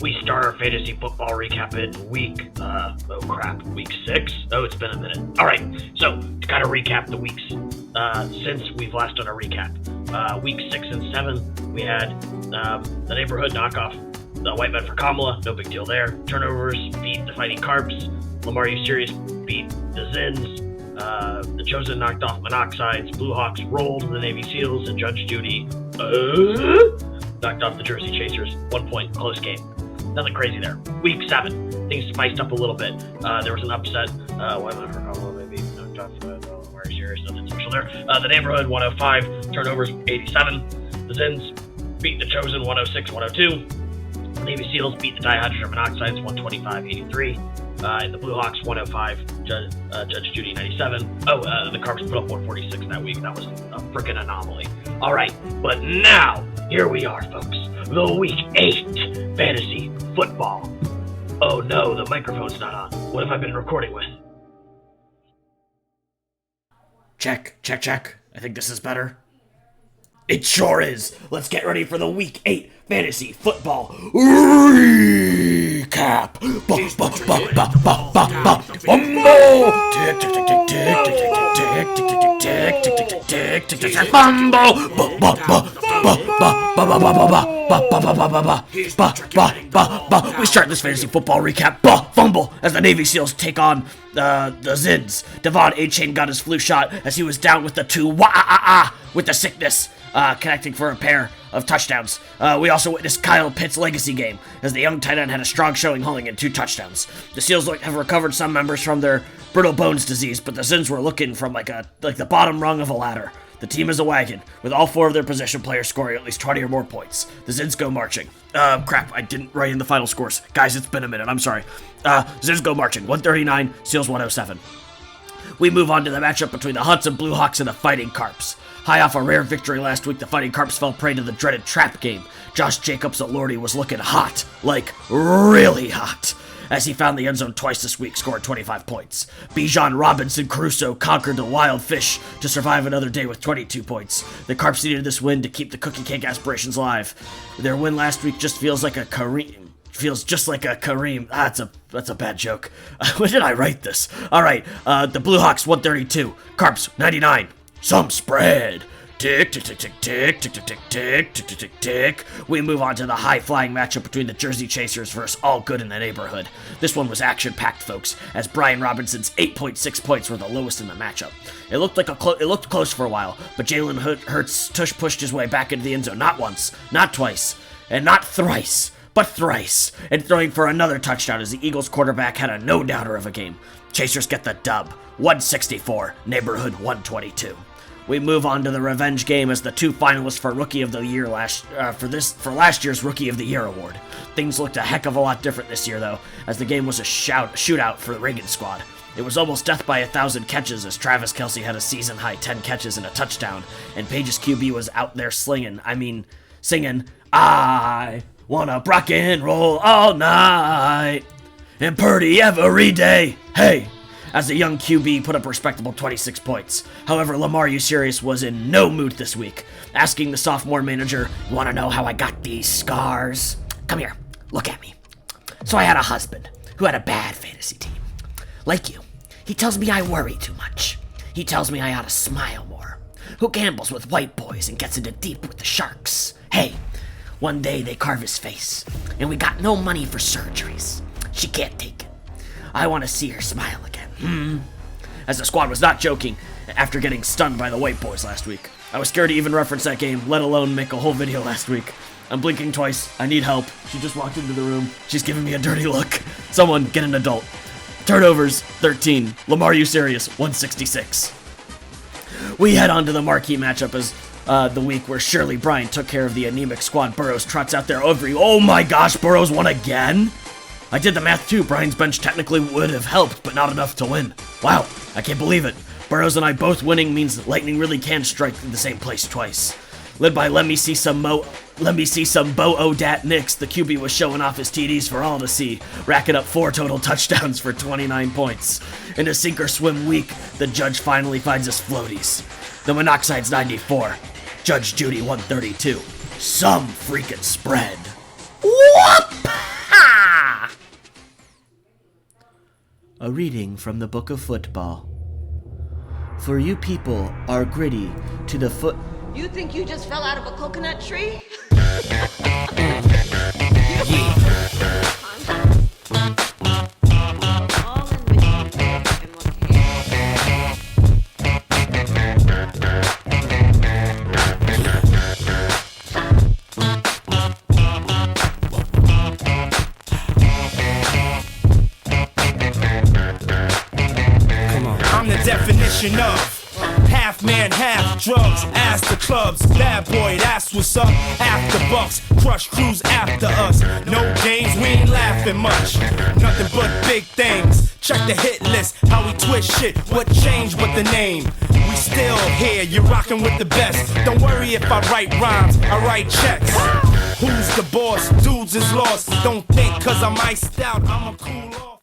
We start our fantasy football recap in week 6? Oh, it's been a minute. All right, so to kind of recap the weeks since we've last done a recap. Week 6 and 7, we had the neighborhood knockoff the White Men for Kamala, no big deal there. Turnovers beat the Fighting Carps. Lamar U Serious beat the Zins. The Chosen knocked off Monoxides. Blue Hawks rolled the Navy SEALs, and Judge Jeudy knocked off the Jersey Chasers. 1 point, close game. Nothing crazy there. Week 7, things spiced up a little bit. There was an upset. White Men for Kamala maybe knocked off Lamar U Serious. Nothing special there. The Neighborhood 105, turnovers 87. The Zins beat the Chosen 106-102. The Navy SEALs beat the Dihydrogen Monoxides 125-83. In the Blue Hawks 105, Judge Jeudy 97. The Carps put up 146 that week. That was a freaking anomaly. All right, but now here we are, folks. The Week 8 fantasy football. Oh no, the microphone's not on. What have I been recording with? Check. I think this is better. It sure is. Let's get ready for the Week 8 fantasy football recap. We start this fantasy football recap. Fumble as the Navy SEALs take on the Zins. Devon A-Chain got his flu shot as he was down with the with the sickness. Connecting for a pair of touchdowns. We also witnessed Kyle Pitt's legacy game, as the young tight end had a strong showing hauling in 2 touchdowns. The SEALs have recovered some members from their brittle bones disease, but the Zins were looking from like the bottom rung of a ladder. The team is a wagon, with all 4 of their position players scoring at least 20 or more points. The Zins go marching. Crap, I didn't write in the final scores. Guys, it's been a minute, I'm sorry. Zins go marching, 139, SEALs 107. We move on to the matchup between the Hunts and Blue Hawks and the Fighting Carps. High off a rare victory last week, the Fighting Carps fell prey to the dreaded trap game. Josh Jacobs at Lordy was looking hot, like really hot, as he found the end zone twice this week, scored 25 points. Bijan Robinson Crusoe conquered the Wild Fish to survive another day with 22 points. The Carps needed this win to keep the cookie cake aspirations alive. Their win last week just feels like a Kareem. That's a bad joke. When did I write this? All right, the Blue Hawks 132, Carps 99. Some spread. Tick, tick, tick, tick, tick, tick, tick, tick, tick, tick, tick, tick, tick. We move on to the high-flying matchup between the Jersey Chasers versus All Good in the Neighborhood. This one was action-packed, folks, as Brian Robinson's 8.6 points were the lowest in the matchup. It looked close for a while, but Jalen Hurts pushed his way back into the end zone not once, not twice, and not thrice, but thrice, and throwing for another touchdown as the Eagles quarterback had a no-doubter of a game. Chasers get the dub, 164, Neighborhood 122. We move on to the revenge game as the 2 finalists for Rookie of the Year for last year's Rookie of the Year award. Things looked a heck of a lot different this year, though, as the game was a shootout for the Reagan squad. It was almost death by 1,000 catches as Travis Kelce had a season-high 10 catches and a touchdown, and Page's QB was out there singing, I wanna rock and roll all night, and Purdy every day, hey! As the young QB put up a respectable 26 points. However, Lamar U Serious was in no mood this week, asking the sophomore manager, "You want to know how I got these scars? Come here, look at me. So I had a husband who had a bad fantasy team. Like you. He tells me I worry too much. He tells me I ought to smile more. Who gambles with white boys and gets into deep with the sharks. Hey, one day they carve his face, and we got no money for surgeries. She can't take it. I want to see her smile again. As the squad was not joking after getting stunned by the white boys last week. I was scared to even reference that game, let alone make a whole video last week. I'm blinking twice. I need help. She just walked into the room. She's giving me a dirty look. Someone, get an adult. Turnovers, 13. Lamar U Serious, 166. We head on to the marquee matchup as the week where Shirley Bryan took care of the anemic squad. Burrows trots out there oh my gosh, Burrows won again? I did the math too. Brian's bench technically would have helped, but not enough to win. Wow, I can't believe it. Burrows and I both winning means lightning really can strike in the same place twice. Led by Let me see some Bo Odat Nix, the QB was showing off his TDs for all to see, racking up 4 total touchdowns for 29 points. In a sink or swim week, the judge finally finds his floaties. The Monoxide's 94, Judge Jeudy 132. Some freaking spread. Whoop! A reading from the Book of Football. For you people are gritty to the foot. You think you just fell out of a coconut tree? I'm the definition of half man, half drugs. Ask the clubs, bad boy, that's what's up. After bucks, crush crews after us. No games, we ain't laughing much. Nothing but big things. Check the hit list, how we twist shit. What changed but the name? We still here, you're rocking with the best. Don't worry if I write rhymes, I write checks. Who's the boss? Dudes is lost. Don't think cause I'm iced out, I'm a cool off.